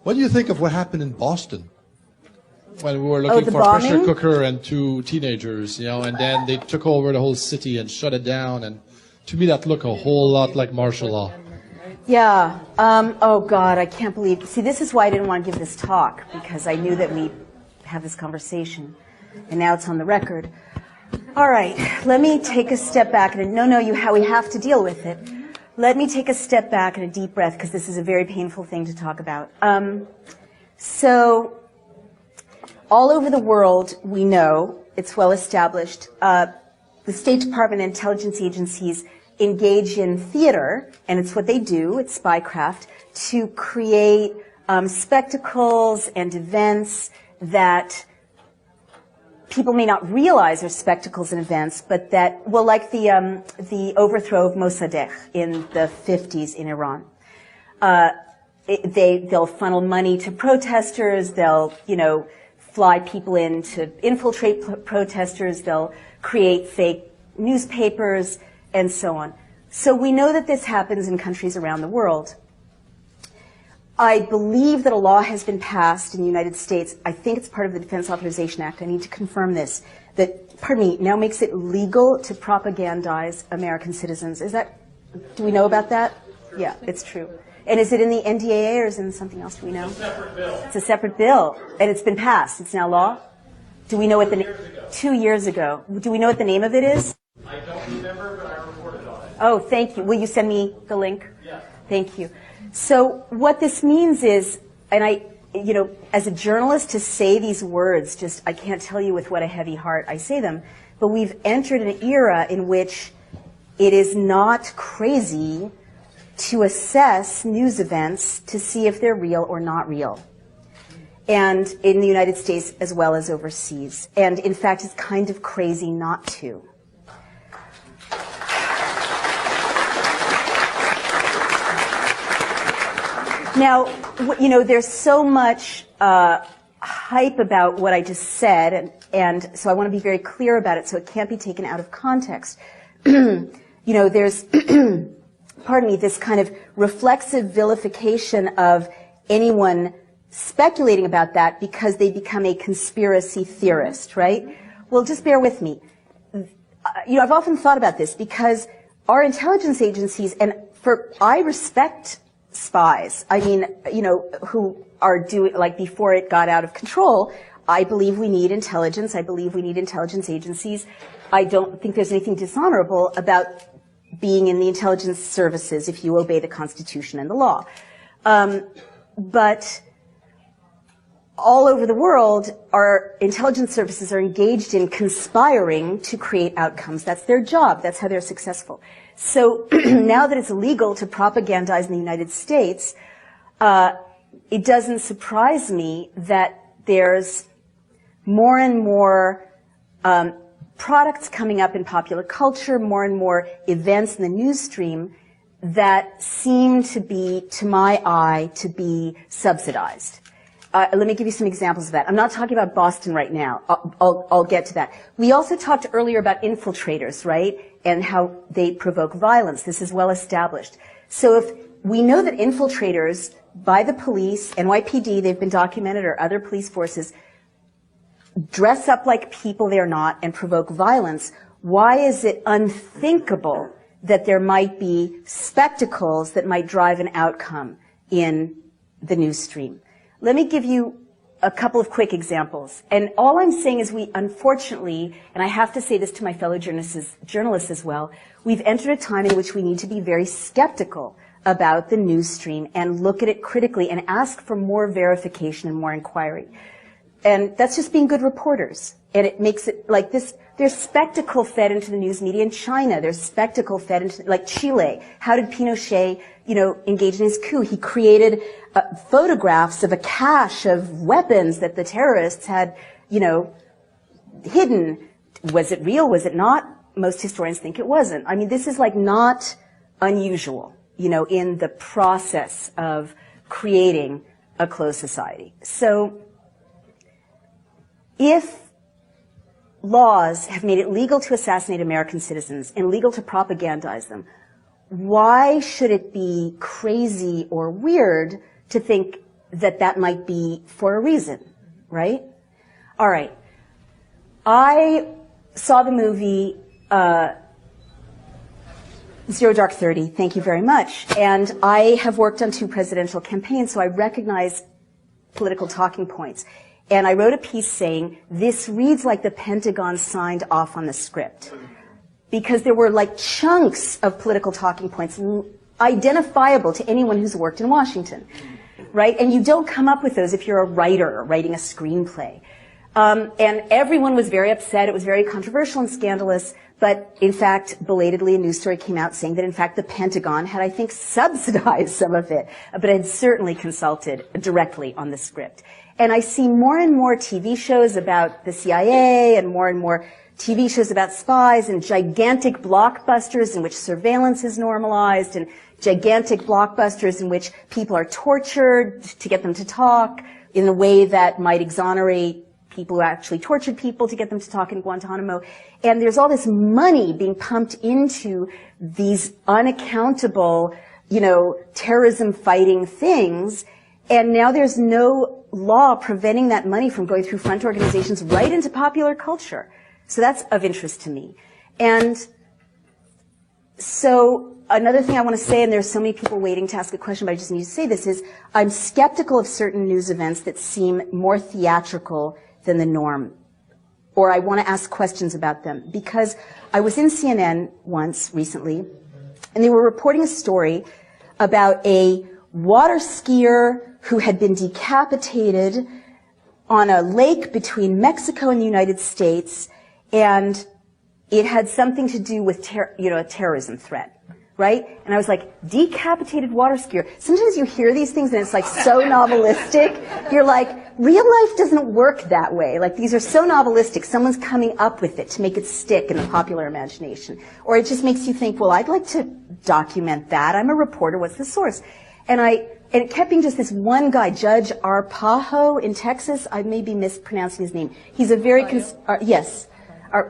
What do you think of what happened in Boston? When we were the looking for a bombing? pressure cooker and two teenagers, and then they took over the whole city and shut it down. And to me, that looked a whole lot like martial law. Yeah. Oh, God, I can't believe. See, this is why I didn't want to give this talk, because I knew that we'd have this conversation. And now it's on the record. All right, let me take a step back. We have to deal with it. Let me take a step back and a deep breath, because this is a very painful thing to talk about. So, all over the world, we know, it's well established, the State Department and intelligence agencies engage in theater, and it's what they do, it's spycraft, to create spectacles and events that people may not realize are spectacles and events, but that, well, like the overthrow of Mossadegh in the 50s in Iran. They'll funnel money to protesters, they'll, fly people in to infiltrate protesters, they'll create fake newspapers, and so on. So we know that this happens in countries around the world. I believe that a law has been passed in the United States. I think it's part of the Defense Authorization Act. I need to confirm this. That, now makes it legal to propagandize American citizens. Do we know about that? Yeah, it's true. And is it in the NDAA or is it in something else? Do we know? It's a separate bill. It's a separate bill. And it's been passed. It's now law? Do we know what the 2 years ago. Do we know what the name of it is? I don't remember, but I reported on it. Oh, thank you. Will you send me the link? Yes. Thank you. So what this means is, and as a journalist to say these words, I can't tell you with what a heavy heart I say them, but we've entered an era in which it is not crazy to assess news events to see if they're real or not real. And in the United States as well as overseas. And in fact, it's kind of crazy not to. Now, there's so much hype about what I just said, and so I want to be very clear about it so it can't be taken out of context. There's, this kind of reflexive vilification of anyone speculating about that because they become a conspiracy theorist, right? Well, just bear with me. I've often thought about this because our intelligence agencies, I respect spies. Who are doing, before it got out of control, I believe we need intelligence. I believe we need intelligence agencies. I don't think there's anything dishonorable about being in the intelligence services if you obey the Constitution and the law. But all over the world, our intelligence services are engaged in conspiring to create outcomes. That's their job. That's how they're successful. So now that it's illegal to propagandize in the United States, it doesn't surprise me that there's more and more products coming up in popular culture, more and more events in the news stream that seem to be, to my eye, to be subsidized. Let me give you some examples of that. I'm not talking about Boston right now. I'll get to that. We also talked earlier about infiltrators, right? And how they provoke violence. This is well established. So if we know that infiltrators by the police, NYPD, they've been documented, or other police forces, dress up like people they're not and provoke violence, why is it unthinkable that there might be spectacles that might drive an outcome in the news stream? Let me give you a couple of quick examples. And all I'm saying is we, unfortunately, and I have to say this to my fellow journalists as well, we've entered a time in which we need to be very skeptical about the news stream and look at it critically and ask for more verification and more inquiry. And that's just being good reporters. And it makes it like this. There's spectacle fed into the news media in China. There's spectacle fed into, like Chile. How did Pinochet, engage in his coup? He created photographs of a cache of weapons that the terrorists had, hidden. Was it real? Was it not? Most historians think it wasn't. I mean, this is not unusual, in the process of creating a closed society. So, if laws have made it legal to assassinate American citizens and legal to propagandize them, why should it be crazy or weird to think that might be for a reason, right? All right. I saw the movie Zero Dark 30, thank you very much. And I have worked on 2 presidential campaigns, so I recognize political talking points. And I wrote a piece saying, this reads like the Pentagon signed off on the script. Because there were like chunks of political talking points identifiable to anyone who's worked in Washington, right? And you don't come up with those if you're a writer writing a screenplay. And everyone was very upset. It was very controversial and scandalous. But in fact, belatedly, a news story came out saying that in fact the Pentagon had, I think, subsidized some of it, but had certainly consulted directly on the script. And I see more and more TV shows about the CIA and more TV shows about spies and gigantic blockbusters in which surveillance is normalized and gigantic blockbusters in which people are tortured to get them to talk in a way that might exonerate people who actually tortured people to get them to talk in Guantanamo. And there's all this money being pumped into these unaccountable, terrorism fighting things. And now there's no law preventing that money from going through front organizations right into popular culture. So that's of interest to me. And so another thing I want to say, and there's so many people waiting to ask a question, but I just need to say this, is I'm skeptical of certain news events that seem more theatrical than the norm, or I want to ask questions about them. Because I was in CNN once recently, and they were reporting a story about a water skier who had been decapitated on a lake between Mexico and the United States, and it had something to do with a terrorism threat, right? And I was like, decapitated water skier. Sometimes you hear these things and it's like so novelistic. You're like, real life doesn't work that way. Like, these are so novelistic. Someone's coming up with it to make it stick in the popular imagination. Or it just makes you think, well, I'd like to document that. I'm a reporter. What's the source? And it kept being just this one guy, Judge Arpajo in Texas. I may be mispronouncing his name. He's a very, yes.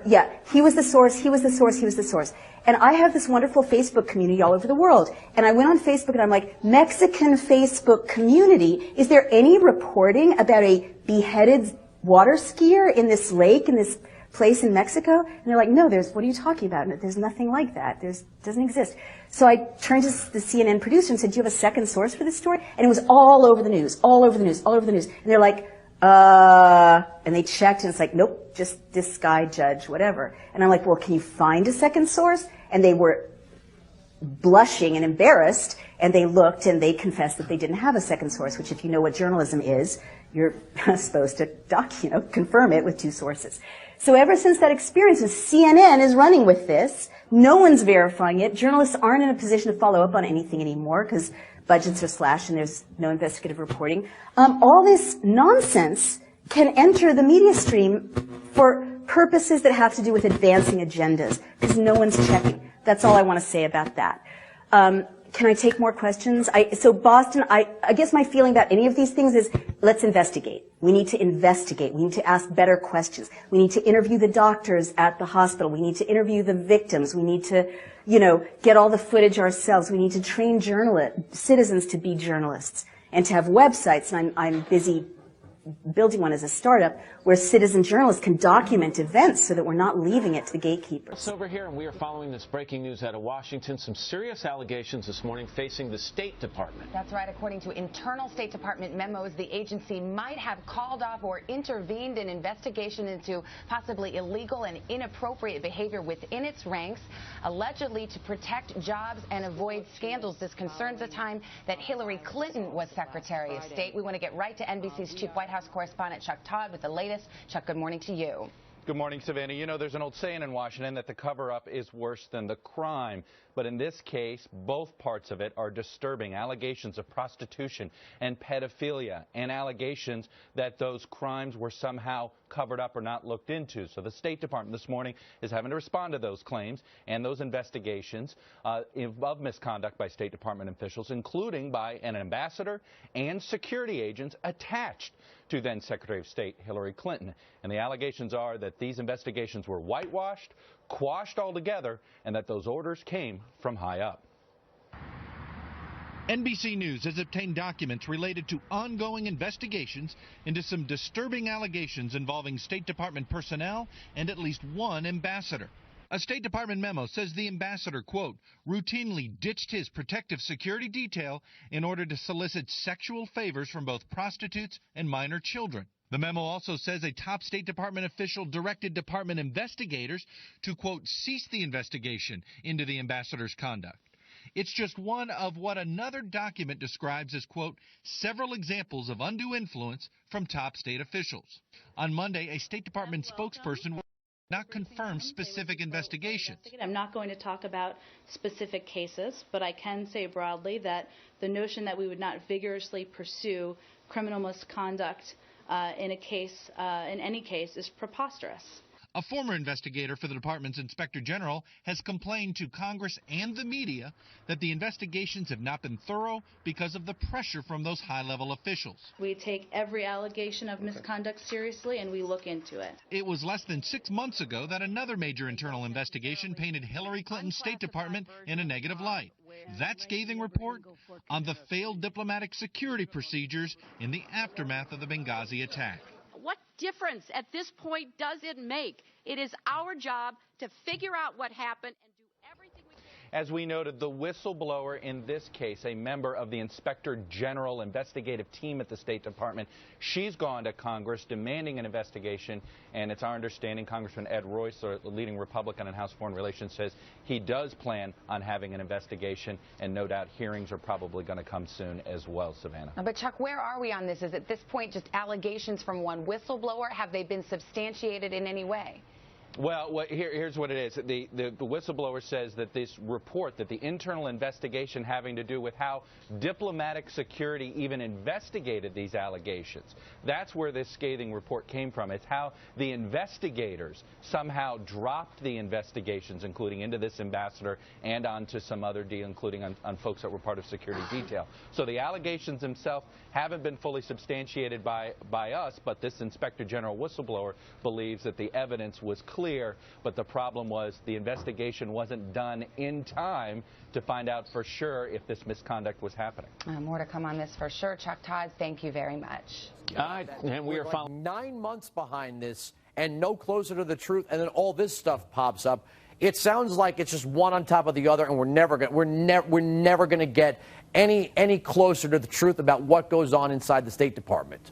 Yeah, he was the source, he was the source, he was the source. And I have this wonderful Facebook community all over the world. And I went on Facebook and I'm like, Mexican Facebook community, is there any reporting about a beheaded water skier in this lake, in this place in Mexico? And they're like, no, what are you talking about? There's nothing like that. Doesn't exist. So I turned to the CNN producer and said, do you have a second source for this story? And it was all over the news, all over the news, all over the news. And they're like, and they checked and it's like, nope, just this guy, Judge, whatever. And I'm like, well, can you find a second source? And they were blushing and embarrassed, and they looked and they confessed that they didn't have a second source, which if you know what journalism is, you're supposed to confirm it with 2 sources. So ever since that experience, CNN is running with this. No one's verifying it. Journalists aren't in a position to follow up on anything anymore because budgets are slashed and there's no investigative reporting. All this nonsense can enter the media stream for purposes that have to do with advancing agendas because no one's checking. That's all I want to say about that. Can I take more questions? So Boston, I guess my feeling about any of these things is let's investigate. We need to investigate. We need to ask better questions. We need to interview the doctors at the hospital. We need to interview the victims. We need to, get all the footage ourselves. We need to train citizens to be journalists and to have websites. And I'm busy building one as a startup where citizen journalists can document events so that we're not leaving it to the gatekeepers. It's over here, and we are following this breaking news out of Washington. Some serious allegations this morning facing the State Department. That's right. According to internal State Department memos, the agency might have called off or intervened in investigation into possibly illegal and inappropriate behavior within its ranks, allegedly to protect jobs and avoid scandals. This concerns the time that Hillary Clinton was Secretary of State. We want to get right to NBC's chief White House correspondent Chuck Todd with the latest. Chuck, good morning to you. Good morning, Savannah. There's an old saying in Washington that the cover-up is worse than the crime. But in this case, both parts of it are disturbing. Allegations of prostitution and pedophilia, and allegations that those crimes were somehow covered up or not looked into. So the State Department this morning is having to respond to those claims and those investigations of misconduct by State Department officials, including by an ambassador and security agents attached to then Secretary of State Hillary Clinton. And the allegations are that these investigations were whitewashed, quashed altogether, and that those orders came from high up. NBC News has obtained documents related to ongoing investigations into some disturbing allegations involving State Department personnel and at least one ambassador. A State Department memo says the ambassador, quote, routinely ditched his protective security detail in order to solicit sexual favors from both prostitutes and minor children. The memo also says a top State Department official directed department investigators to, quote, cease the investigation into the ambassador's conduct. It's just one of what another document describes as, quote, several examples of undue influence from top state officials. On Monday, a State Department spokesperson will not confirm specific investigations. I'm not going to talk about specific cases, but I can say broadly that the notion that we would not vigorously pursue criminal misconduct in any case is preposterous. A former investigator for the department's inspector general has complained to Congress and the media that the investigations have not been thorough because of the pressure from those high-level officials. We take every allegation of misconduct seriously, and we look into it. It was less than 6 months ago that another major internal investigation painted Hillary Clinton's State Department in a negative light. That scathing report on the failed diplomatic security procedures in the aftermath of the Benghazi attack. What difference at this point does it make? It is our job to figure out what happened and do everything we can. As we noted, the whistleblower in this case, a member of the Inspector General investigative team at the State Department, she's gone to Congress demanding an investigation, and it's our understanding Congressman Ed Royce, the leading Republican in House Foreign Relations, says he does plan on having an investigation, and no doubt hearings are probably going to come soon as well, Savannah. But Chuck, where are we on this? Is at this point just allegations from one whistleblower? Have they been substantiated in any way? Well, here's what it is. The whistleblower says that this report, that the internal investigation having to do with how diplomatic security even investigated these allegations, that's where this scathing report came from. It's how the investigators somehow dropped the investigations, including into this ambassador and onto some other deal, including on folks that were part of security detail. So the allegations themselves haven't been fully substantiated by us, but this Inspector General whistleblower believes that the evidence was clear, but the problem was the investigation wasn't done in time to find out for sure if this misconduct was happening. More to come on this for sure. Chuck Todd, thank you very much. And we are following. 9 months behind this and no closer to the truth, and then all this stuff pops up. It sounds like it's just one on top of the other, and we're never going to get any closer to the truth about what goes on inside the State Department.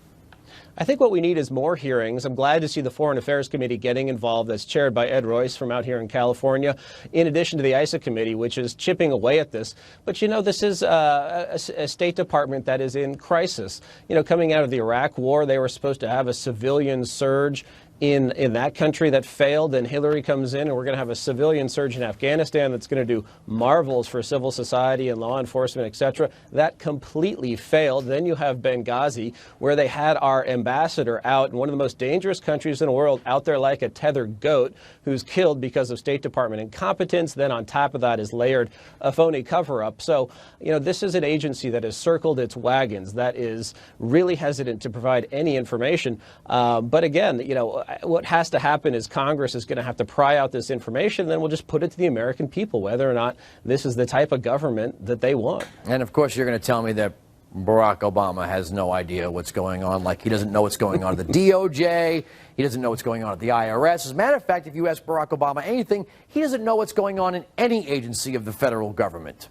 I think what we need is more hearings. I'm glad to see the Foreign Affairs Committee getting involved, that's chaired by Ed Royce from out here in California, in addition to the ISA Committee, which is chipping away at this. But, you know, this is a State Department that is in crisis. You know, coming out of the Iraq War, they were supposed to have a civilian surge in that country that failed, and Hillary comes in, and we're going to have a civilian surge in Afghanistan that's going to do marvels for civil society and law enforcement, etc. That completely failed. Then you have Benghazi, where they had our ambassador out in one of the most dangerous countries in the world, out there like a tethered goat, who's killed because of State Department incompetence. Then on top of that is layered a phony cover-up. So, you know, this is an agency that has circled its wagons, that is really hesitant to provide any information. But again, you know, what has to happen is Congress is going to have to pry out this information, and then we'll just put it to the American people, whether or not this is the type of government that they want. And, of course, you're going to tell me that Barack Obama has no idea what's going on, like he doesn't know what's going on at the DOJ, he doesn't know what's going on at the IRS. As a matter of fact, if you ask Barack Obama anything, he doesn't know what's going on in any agency of the federal government.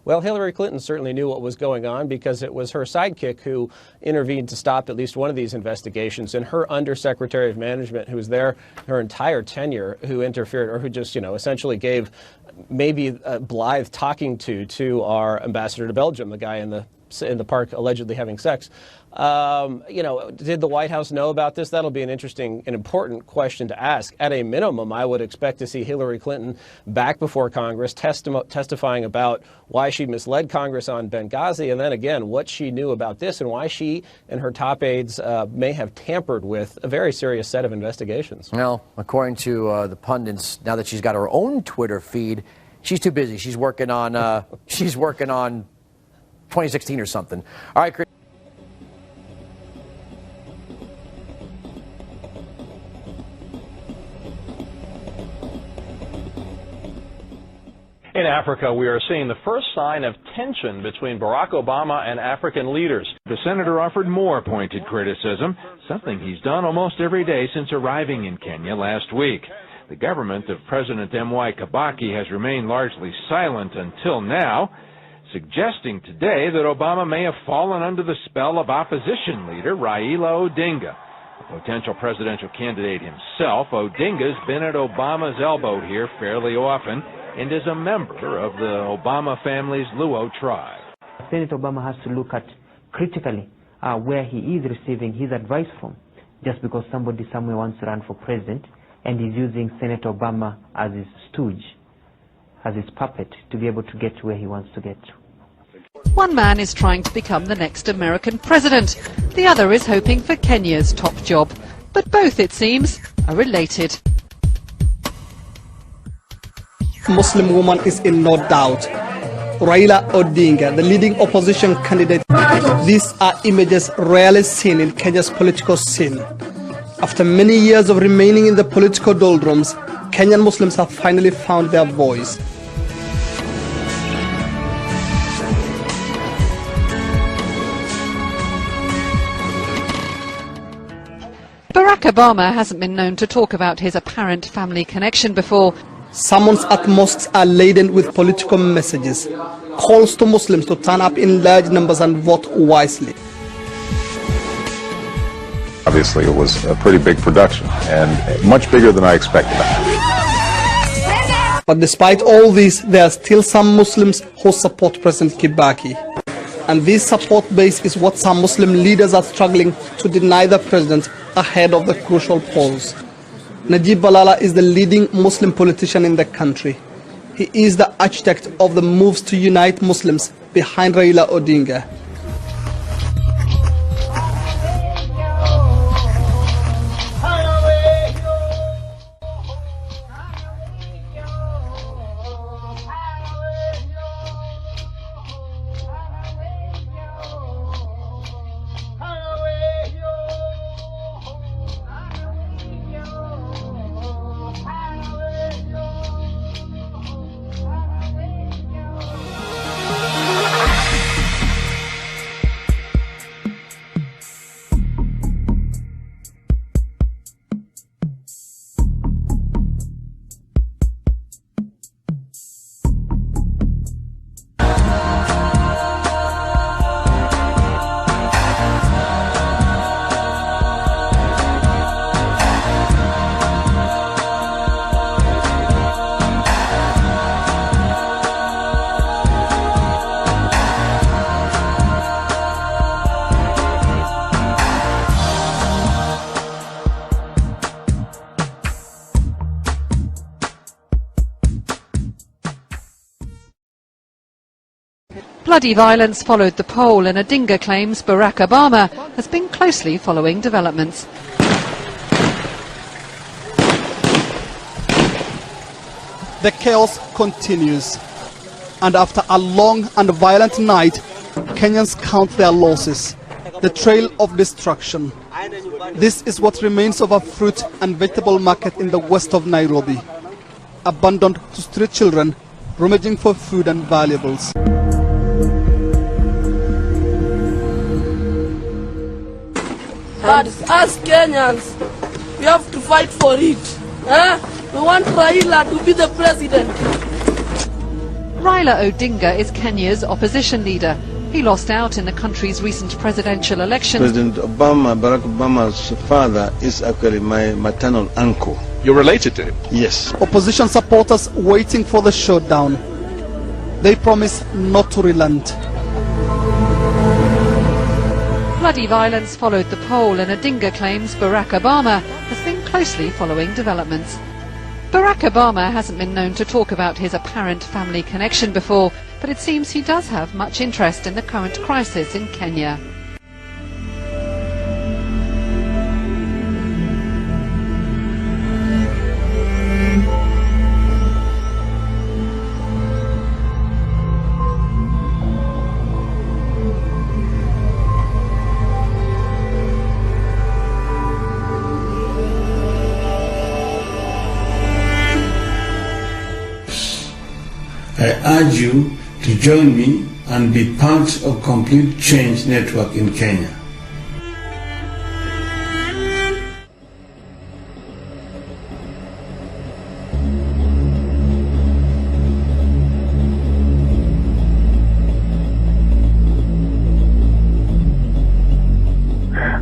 Well, Hillary Clinton certainly knew what was going on, because it was her sidekick who intervened to stop at least one of these investigations, and her Undersecretary of Management, who was there her entire tenure, who interfered, or who just, you know, essentially gave maybe a blithe talking to our ambassador to Belgium, the guy in the park allegedly having sex. You know, did the White House know about this? That'll be an interesting and important question to ask. At a minimum, I would expect to see Hillary Clinton back before Congress testifying about why she misled Congress on Benghazi, and then again, what she knew about this and why she and her top aides may have tampered with a very serious set of investigations. Well, according to the pundits, now that she's got her own Twitter feed, she's too busy. She's working on 2016 or something. All right, Chris. In Africa, we are seeing the first sign of tension between Barack Obama and African leaders. The senator offered more pointed criticism, something he's done almost every day since arriving in Kenya last week. The government of President M.Y. Kibaki has remained largely silent until now, suggesting today that Obama may have fallen under the spell of opposition leader Raila Odinga. A potential presidential candidate himself, Odinga's been at Obama's elbow here fairly often and is a member of the Obama family's Luo tribe. Senator Obama has to look at critically where he is receiving his advice from. Just because somebody somewhere wants to run for president and he's using Senator Obama as his stooge, as his puppet, to be able to get to where he wants to get to. One man is trying to become the next American president. The other is hoping for Kenya's top job. But both, it seems, are related. Muslim woman is in no doubt. Raila Odinga, the leading opposition candidate. These are images rarely seen in Kenya's political scene. After many years of remaining in the political doldrums, Kenyan Muslims have finally found their voice. Barack Obama hasn't been known to talk about his apparent family connection before. Sermons at mosques are laden with political messages, calls to Muslims to turn up in large numbers and vote wisely. Obviously, it was a pretty big production, and much bigger than I expected. But despite all this, there are still some Muslims who support President Kibaki. And this support base is what some Muslim leaders are struggling to deny the president ahead of the crucial polls. Najib Balala is the leading Muslim politician in the country. He is the architect of the moves to unite Muslims behind Raila Odinga. Bloody violence followed the poll, and Odinga claims Barack Obama has been closely following developments. The chaos continues. And after a long and violent night, Kenyans count their losses. The trail of destruction. This is what remains of a fruit and vegetable market in the west of Nairobi. Abandoned to street children, rummaging for food and valuables. But as Kenyans, we have to fight for it. We want Raila to be the president. Raila Odinga is Kenya's opposition leader. He lost out in the country's recent presidential election. President Obama, Barack Obama's father, is actually my maternal uncle. You're related to him? Yes. Opposition supporters waiting for the showdown. They promise not to relent. Bloody violence followed the poll, and Odinga claims Barack Obama has been closely following developments. Barack Obama hasn't been known to talk about his apparent family connection before, but it seems he does have much interest in the current crisis in Kenya. urge you to join me and be part of Complete Change Network in Kenya.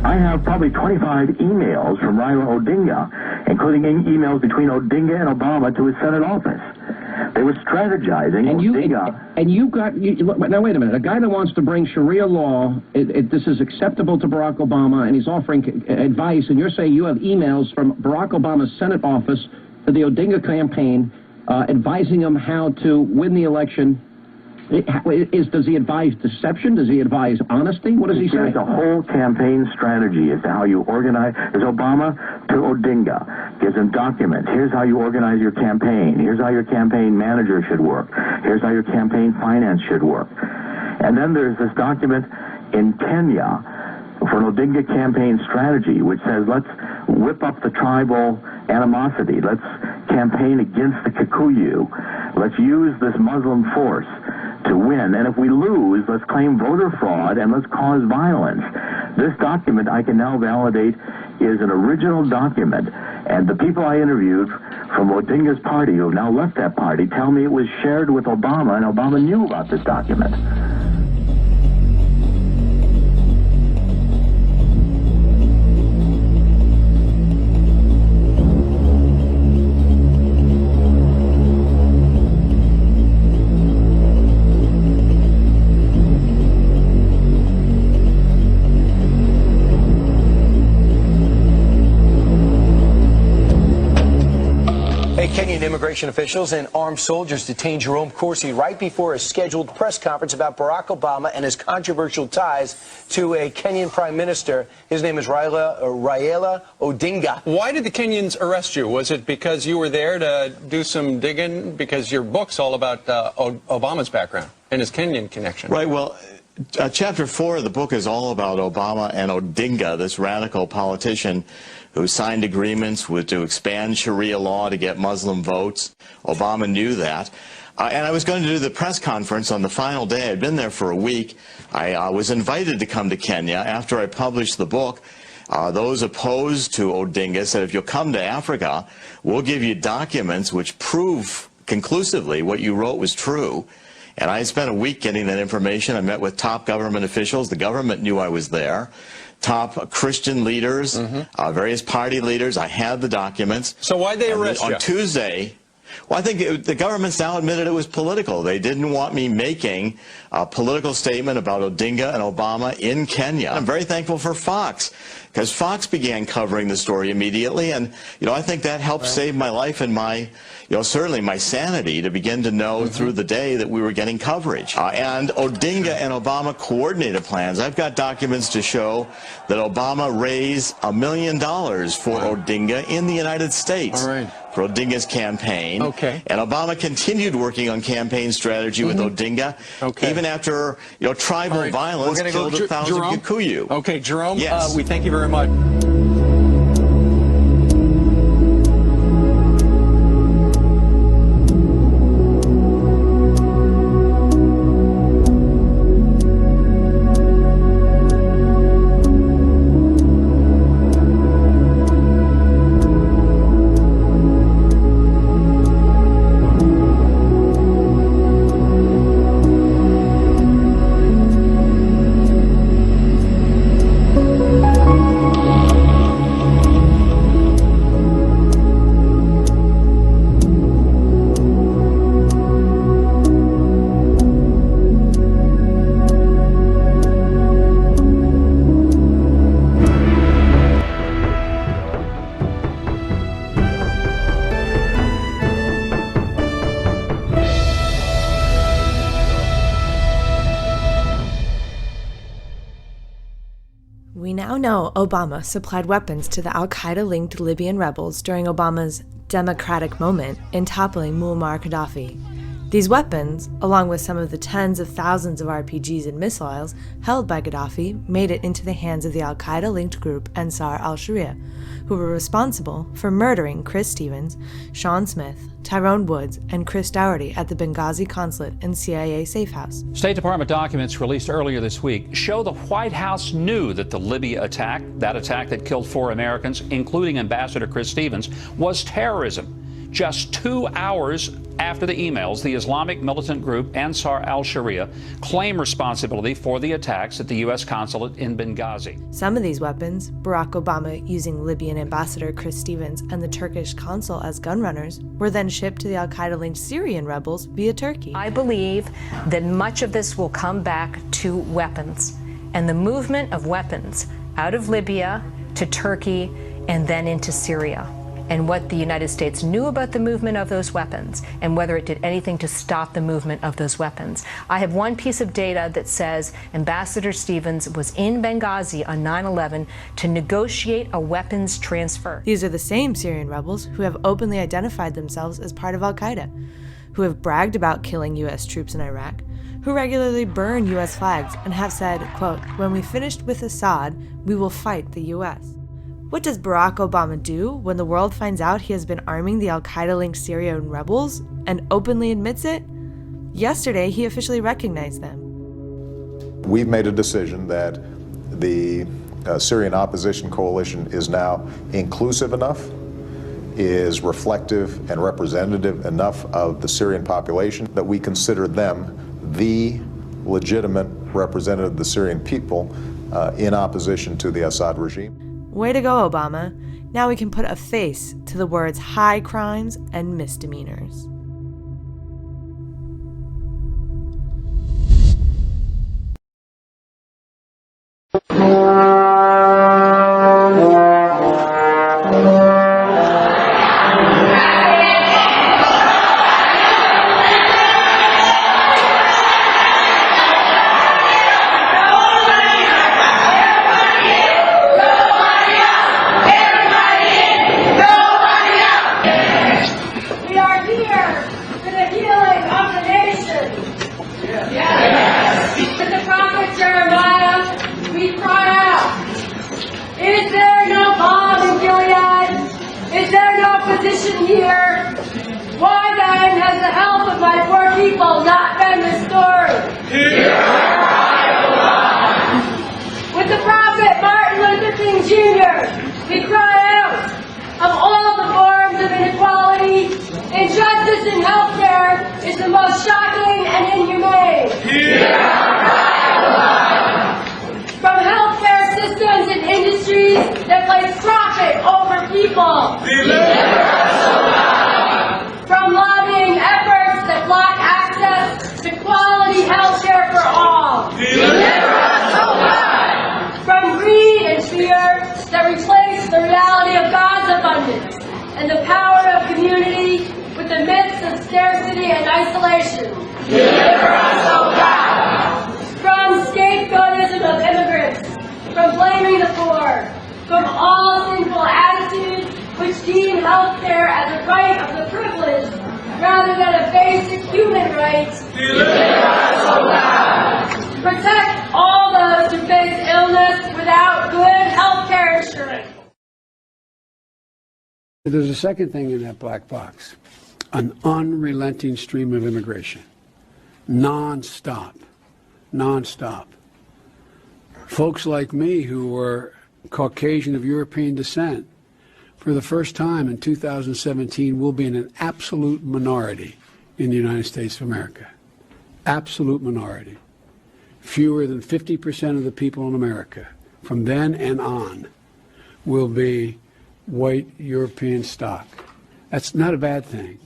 I have probably 25 emails from Raila Odinga, including emails between Odinga and Obama to his Senate office. They were strategizing. Now wait a minute. A guy that wants to bring Sharia law, this is acceptable to Barack Obama, and he's offering advice, and you're saying you have emails from Barack Obama's Senate office to the Odinga campaign advising him how to win the election. Does he advise deception? Does he advise honesty? What does he say? There's a whole campaign strategy as to how you organize. There's Obama to Odinga. Gives him documents. Here's how you organize your campaign. Here's how your campaign manager should work. Here's how your campaign finance should work. And then there's this document in Kenya for an Odinga campaign strategy, which says let's whip up the tribal animosity. Let's campaign against the Kikuyu. Let's use this Muslim force to win, and if we lose, let's claim voter fraud and let's cause violence. This document, I can now validate, is an original document, and the people I interviewed from Odinga's party, who have now left that party, tell me it was shared with Obama, and Obama knew about this document. Kenyan immigration officials and armed soldiers detained Jerome Corsi right before a scheduled press conference about Barack Obama and his controversial ties to a Kenyan prime minister. His name is Raila Odinga. Why did the Kenyans arrest you? Was it because you were there to do some digging? Because your book's all about Obama's background and his Kenyan connection. Right, well, Chapter 4 of the book is all about Obama and Odinga, this radical politician who signed agreements to expand Sharia law to get Muslim votes. Obama knew that. And I was going to do the press conference on the final day. I'd been there for a week. I was invited to come to Kenya after I published the book. Those opposed to Odinga said, if you'll come to Africa, we'll give you documents which prove conclusively what you wrote was true. And I spent a week getting that information. I met with top government officials. The government knew I was there. Top Christian leaders, various party leaders. I had the documents. So why'd they arrest you? On Tuesday, well, I think the government's now admitted it was political. They didn't want me making a political statement about Odinga and Obama in Kenya. I'm very thankful for Fox, because Fox began covering the story immediately, and I think that helped save my life and my, certainly my sanity to begin to know through the day that we were getting coverage. And Odinga and Obama coordinated plans. I've got documents to show that Obama raised $1 million for Odinga in the United States. For Odinga's campaign. And Obama continued working on campaign strategy with Odinga, even after tribal violence killed 1,000 Kikuyu. Okay, Jerome, yes. We thank you very much. We now know Obama supplied weapons to the al-Qaeda-linked Libyan rebels during Obama's democratic moment in toppling Muammar Gaddafi. These weapons, along with some of the tens of thousands of RPGs and missiles held by Gaddafi, made it into the hands of the al-Qaeda-linked group Ansar al-Sharia, who were responsible for murdering Chris Stevens, Sean Smith, Tyrone Woods, and Chris Dougherty at the Benghazi consulate and CIA safe house. State Department documents released earlier this week show the White House knew that the Libya attack, that attack that killed 4 Americans, including Ambassador Chris Stevens, was terrorism. Just 2 hours after the emails, the Islamic militant group Ansar al-Sharia claimed responsibility for the attacks at the U.S. consulate in Benghazi. Some of these weapons, Barack Obama using Libyan Ambassador Chris Stevens and the Turkish consul as gunrunners, were then shipped to the al-Qaeda-linked Syrian rebels via Turkey. I believe that much of this will come back to weapons and the movement of weapons out of Libya to Turkey and then into Syria, and what the United States knew about the movement of those weapons and whether it did anything to stop the movement of those weapons. I have one piece of data that says Ambassador Stevens was in Benghazi on 9/11 to negotiate a weapons transfer. These are the same Syrian rebels who have openly identified themselves as part of al-Qaeda, who have bragged about killing U.S. troops in Iraq, who regularly burn U.S. flags and have said, quote, "When we finished with Assad, we will fight the U.S." What does Barack Obama do when the world finds out he has been arming the al-Qaeda-linked Syrian rebels and openly admits it? Yesterday, he officially recognized them. We've made a decision that the Syrian opposition coalition is now inclusive enough, is reflective and representative enough of the Syrian population that we consider them the legitimate representative of the Syrian people in opposition to the Assad regime. Way to go, Obama. Now we can put a face to the words high crimes and misdemeanors. Here. Why then has the health of my poor people not been restored? With the prophet Martin Luther King Jr., we cry out of all the forms of inequality, injustice in healthcare is the most shocking and inhumane. From healthcare systems and industries that place profit over people. From lobbying efforts that block access to quality health care for all. From greed and fear that replace the reality of God's abundance and the power of community with the myths of scarcity and isolation. From scapegoatism of immigrants, from blaming the poor, from all sinful attitudes which deem health care as a right of the privileged rather than a basic human right. Protect all those who face illness without good health care insurance. There's a second thing in that black box, an unrelenting stream of immigration, non-stop. Folks like me who were Caucasian of European descent, for the first time in 2017, will be in an absolute minority in the United States of America. Absolute minority. Fewer than 50% of the people in America, from then and on, will be white European stock. That's not a bad thing.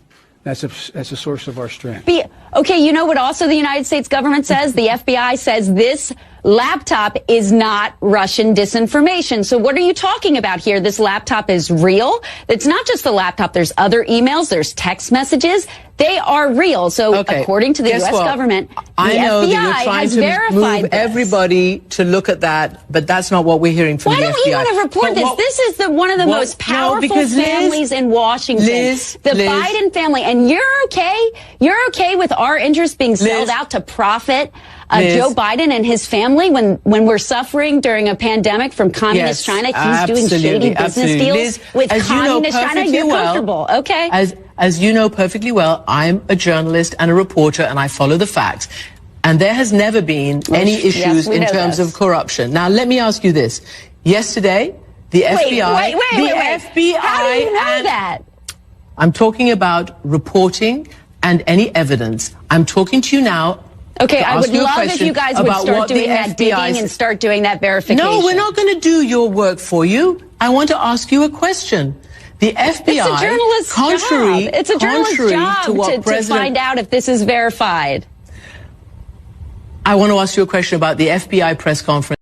That's a source of our strength. Be Okay, you know what also the United States government says? The FBI says this laptop is not Russian disinformation. So what are you talking about here? This laptop is real. It's not just the laptop. There's other emails. There's text messages. They are real. So according to the U.S. government, the FBI has verified this. Everybody to look at that, but that's not what we're hearing from the FBI. Why don't you want to report this? This is one of the most powerful families in Washington. The Biden family. And you're okay? You're okay with our interests being sold out to profit? Joe Biden and his family, when we're suffering during a pandemic from communist China, he's doing shady business deals with communist China. You're comfortable, okay? As you know perfectly well, I'm a journalist and a reporter, and I follow the facts. And there has never been any issues in terms of corruption. Now, let me ask you this. Yesterday, the FBI... Wait. How do you know that? I'm talking about reporting and any evidence. I'm talking to you now. Okay, I would love if you guys would start doing that digging and start doing that verification. No, we're not going to do your work for you. I want to ask you a question. The FBI, it's a journalist's job. It's a journalist's job to find out if this is verified. I want to ask you a question about the FBI press conference.